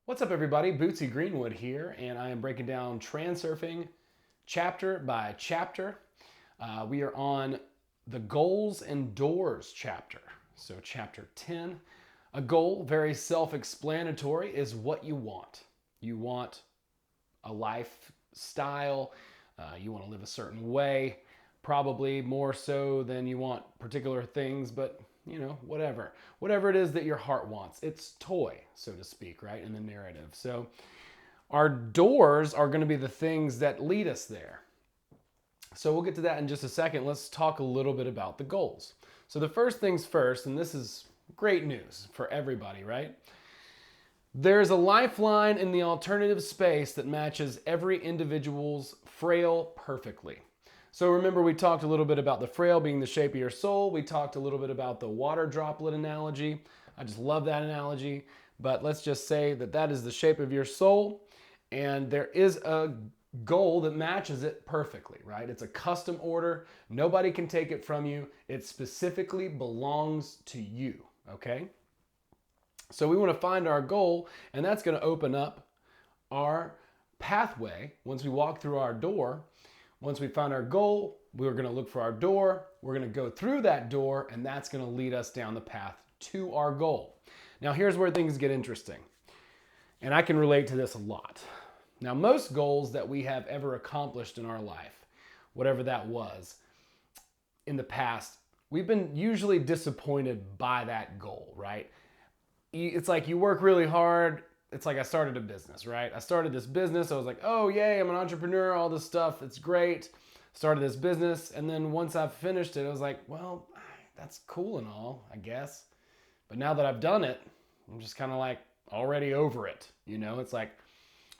What's up, everybody? Bootsy Greenwood here, and I am breaking down Transurfing chapter by chapter. We are on the Goals and Doors chapter. So, chapter 10. A goal, very self explanatory, is what you want. You want a lifestyle, you want to live a certain way, probably more so than you want particular things, but whatever it is that your heart wants. It's toy, so to speak, right, in the narrative. So our doors are going to be the things that lead us there. So we'll get to that in just a second. Let's talk a little bit about the goals. So the first things first, and this is great news for everybody, right? There's a lifeline in the alternative space that matches every individual's frail perfectly. So remember, we talked a little bit about the frail being the shape of your soul. We talked a little bit about the water droplet analogy. I just love that analogy. But let's just say that that is the shape of your soul. And there is a goal that matches it perfectly, right? It's a custom order. Nobody can take it from you. It specifically belongs to you, okay? So we want to find our goal, and that's going to open up our pathway once we walk through our door. Once we find our goal, we're going to look for our door. We're going to go through that door, and that's going to lead us down the path to our goal. Now, here's where things get interesting. And I can relate to this a lot. Now, most goals that we have ever accomplished in our life, whatever that was, in the past, we've been usually disappointed by that goal, right? It's like you work really hard. It's like I started a business, right? I started this business. I was like, oh, yay, I'm an entrepreneur, all this stuff. It's great. Started this business. And then once I've finished it, I was like, well, that's cool and all, I guess. But now that I've done it, I'm just kind of like already over it. It's like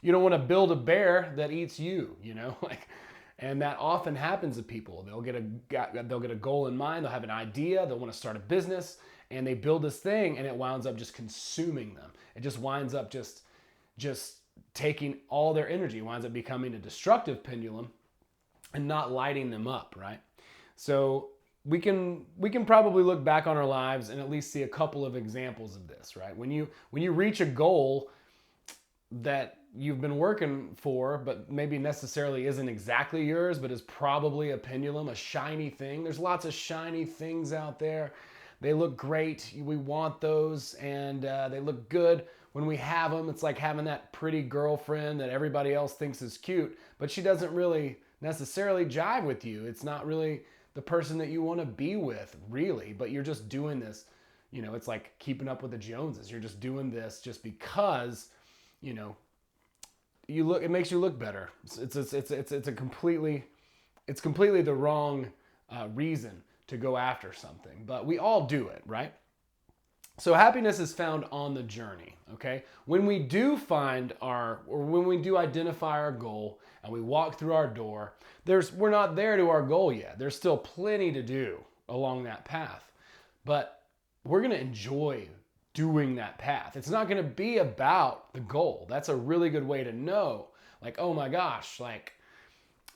you don't want to build a bear that eats you, and that often happens to people. They'll get a goal in mind. They'll have an idea. They'll want to start a business. And they build this thing, and it winds up just consuming them. It just winds up just taking all their energy. It winds up becoming a destructive pendulum and not lighting them up, right? So we can probably look back on our lives and at least see a couple of examples of this, right? When you reach a goal that you've been working for, but maybe necessarily isn't exactly yours, but is probably a pendulum, a shiny thing. There's lots of shiny things out there. They look great. We want those, and they look good when we have them. It's like having that pretty girlfriend that everybody else thinks is cute, but she doesn't really necessarily jive with you. It's not really the person that you want to be with, really, but you're just doing this. It's like keeping up with the Joneses. You're just doing this just because, you look. It makes you look better. It's completely the wrong reason to go after something, but we all do it, right? So happiness is found on the journey, okay? When we do when we do identify our goal and we walk through our door, we're not there to our goal yet. There's still plenty to do along that path, but we're gonna enjoy doing that path. It's not gonna be about the goal. That's a really good way to know, like, oh my gosh, like,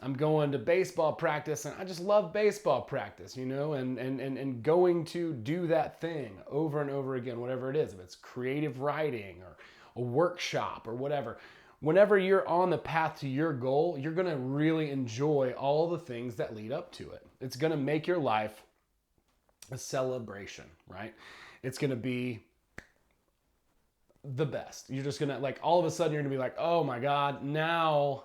I'm going to baseball practice and I just love baseball practice, and going to do that thing over and over again, whatever it is, if it's creative writing or a workshop or whatever. Whenever you're on the path to your goal, you're going to really enjoy all the things that lead up to it. It's going to make your life a celebration, right? It's going to be the best. You're just going to, like, all of a sudden you're going to be like, oh my God, now,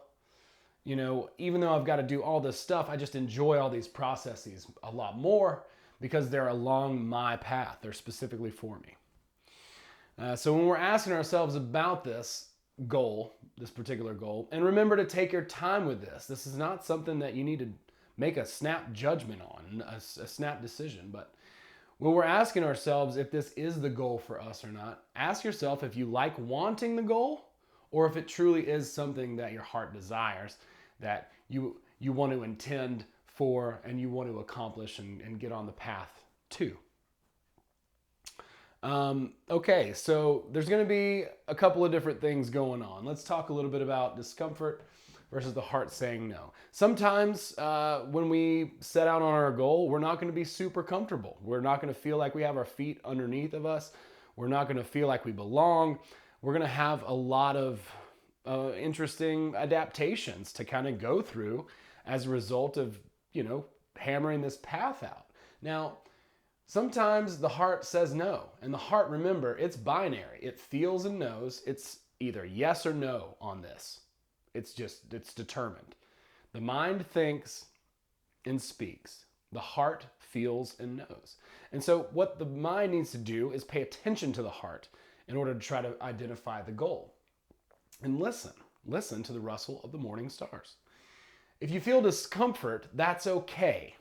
even though I've got to do all this stuff, I just enjoy all these processes a lot more because they're along my path. They're specifically for me. So when we're asking ourselves about this goal, this particular goal, and remember to take your time with this. This is not something that you need to make a snap judgment on, a snap decision. But when we're asking ourselves if this is the goal for us or not, ask yourself if you like wanting the goal or if it truly is something that your heart desires, that you want to intend for and you want to accomplish and get on the path to. Okay, so there's going to be a couple of different things going on. Let's talk a little bit about discomfort versus the heart saying no. Sometimes when we set out on our goal, we're not going to be super comfortable. We're not going to feel like we have our feet underneath of us. We're not going to feel like we belong. we're going to have a lot of interesting adaptations to kind of go through as a result of, hammering this path out. Now, sometimes the heart says no. And the heart, remember, it's binary. It feels and knows. It's either yes or no on this. It's determined. The mind thinks and speaks. The heart feels and knows. And so what the mind needs to do is pay attention to the heart in order to try to identify the goal. And listen to the rustle of the morning stars. If you feel discomfort, that's okay.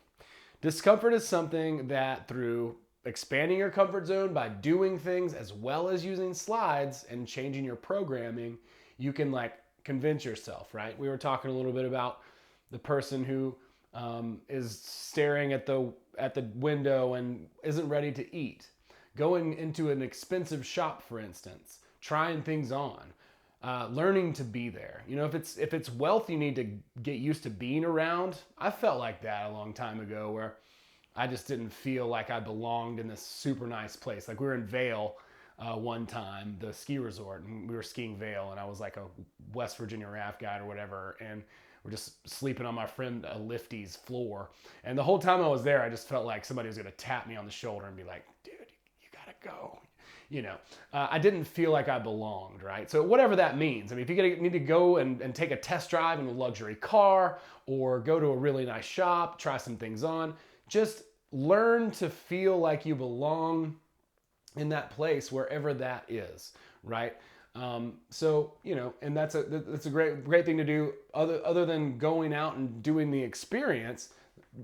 Discomfort is something that through expanding your comfort zone by doing things as well as using slides and changing your programming, you can convince yourself, right? We were talking a little bit about the person who is staring at the window and isn't ready to eat. Going into an expensive shop, for instance, trying things on, learning to be there. If it's wealth you need to get used to being around. I felt like that a long time ago where I just didn't feel like I belonged in this super nice place. Like we were in Vail one time, the ski resort, and we were skiing Vail, and I was like a West Virginia raft guide or whatever, and we're just sleeping on my friend Lifty's floor. And the whole time I was there, I just felt like somebody was going to tap me on the shoulder and be like, dude, you got to go. I didn't feel like I belonged, right? So whatever that means. I mean, if you need to go and take a test drive in a luxury car or go to a really nice shop, try some things on, just learn to feel like you belong in that place, wherever that is, right? And that's a great thing to do. Other than going out and doing the experience,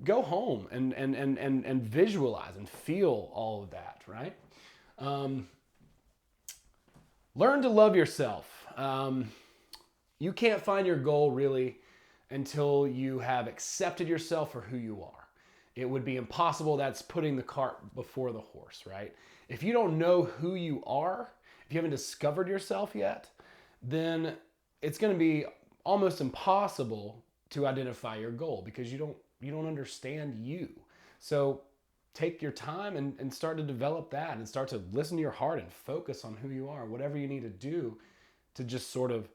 go home and visualize and feel all of that, right? Learn to love yourself. You can't find your goal really until you have accepted yourself for who you are. It would be impossible. That's putting the cart before the horse, right? If you don't know who you are, if you haven't discovered yourself yet, then it's going to be almost impossible to identify your goal because you don't understand you. So take your time and start to develop that and start to listen to your heart and focus on who you are, whatever you need to do to just sort of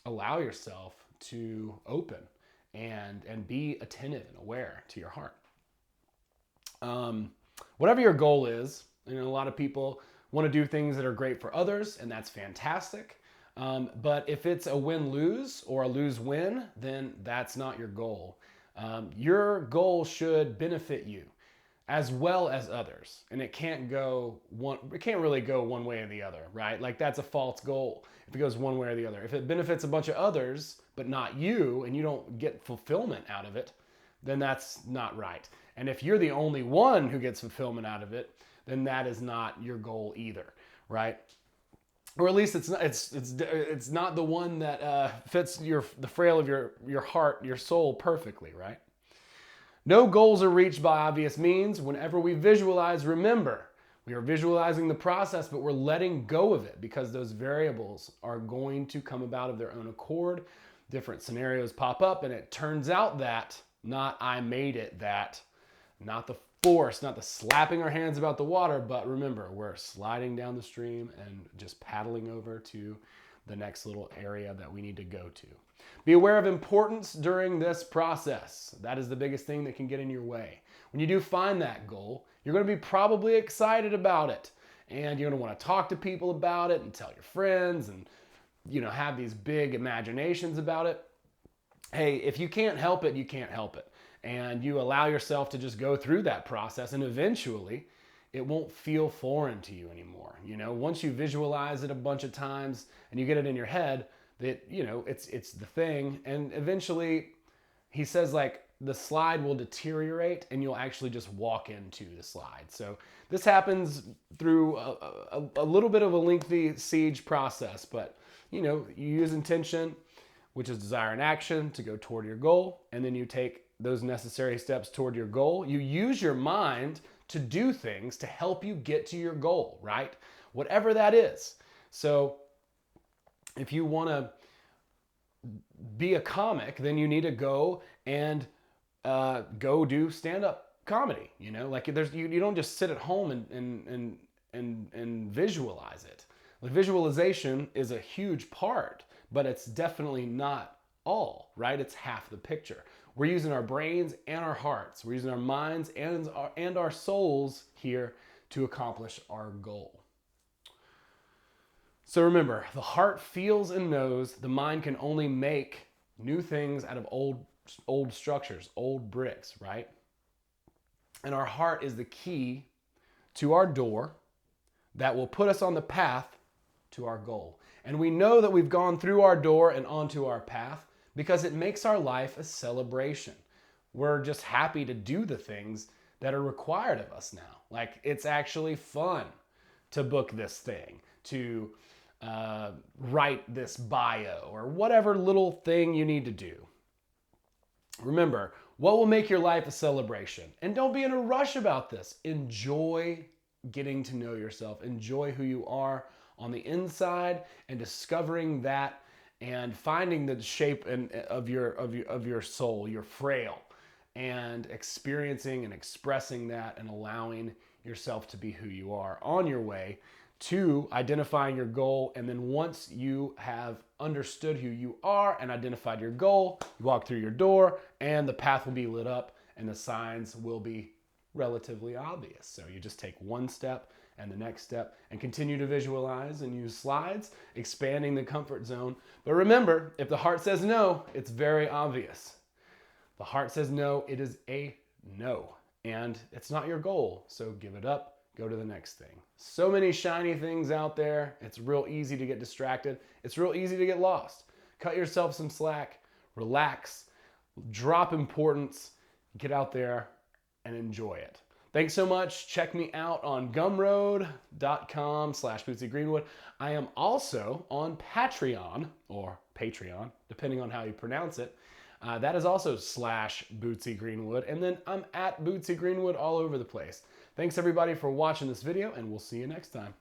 allow yourself to open and be attentive and aware to your heart. Whatever your goal is, a lot of people want to do things that are great for others, and that's fantastic. But if it's a win-lose or a lose-win, then that's not your goal. Your goal should benefit you as well as others, and it can't really go one way or the other, right? Like that's a false goal if it goes one way or the other. If it benefits a bunch of others but not you, and you don't get fulfillment out of it, then that's not right. And if you're the only one who gets fulfillment out of it, then that is not your goal either, right? Or at least it's not the one that fits the frail of your heart, your soul perfectly, right? No goals are reached by obvious means. Whenever we visualize, remember, we are visualizing the process, but we're letting go of it because those variables are going to come about of their own accord. Different scenarios pop up, and it turns out that not I made it, that not the force, not the slapping our hands about the water, but remember, we're sliding down the stream and just paddling over to the next little area that we need to go to. Be aware of importance during this process. That is the biggest thing that can get in your way. When you do find that goal, you're going to be probably excited about it, and you're going to want to talk to people about it and tell your friends and have these big imaginations about it. Hey, if you can't help it, you can't help it. And you allow yourself to just go through that process, and eventually it won't feel foreign to you anymore. Once you visualize it a bunch of times and you get it in your head that, it's the thing. And eventually he says the slide will deteriorate and you'll actually just walk into the slide. So this happens through a little bit of a lengthy siege process, but you use intention, which is desire and action, to go toward your goal. And then you take those necessary steps toward your goal. You use your mind to do things to help you get to your goal, right? Whatever that is. So if you want to be a comic, then you need to go and go do stand-up comedy. You don't just sit at home and visualize it. The visualization is a huge part, but it's definitely not all, right? It's half the picture. We're using our brains and our hearts. We're using our minds and our souls here to accomplish our goal. So remember, the heart feels and knows. The mind can only make new things out of old structures, old bricks, right? And our heart is the key to our door that will put us on the path to our goal. And we know that we've gone through our door and onto our path because it makes our life a celebration. We're just happy to do the things that are required of us now. Like, it's actually fun to book this thing, to write this bio, or whatever little thing you need to do. Remember, what will make your life a celebration? And don't be in a rush about this. Enjoy getting to know yourself. Enjoy who you are on the inside and discovering that and finding the shape of your soul, your frail, and experiencing and expressing that and allowing yourself to be who you are on your way to identifying your goal. And then once you have understood who you are and identified your goal, you walk through your door and the path will be lit up and the signs will be relatively obvious. So you just take one step and the next step and continue to visualize and use slides, expanding the comfort zone. But remember, if the heart says no, it's very obvious. The heart says no, it is a no. And it's not your goal, so give it up. Go to the next thing. So many shiny things out there. It's real easy to get distracted. It's real easy to get lost. Cut yourself some slack, relax, drop importance, get out there and enjoy it. Thanks so much. Check me out on gumroad.com/BootsyGreenwood. I am also on Patreon, or Patreon, depending on how you pronounce it. That is also /BootsyGreenwood. And then I'm at Bootsy Greenwood all over the place. Thanks everybody for watching this video, and we'll see you next time.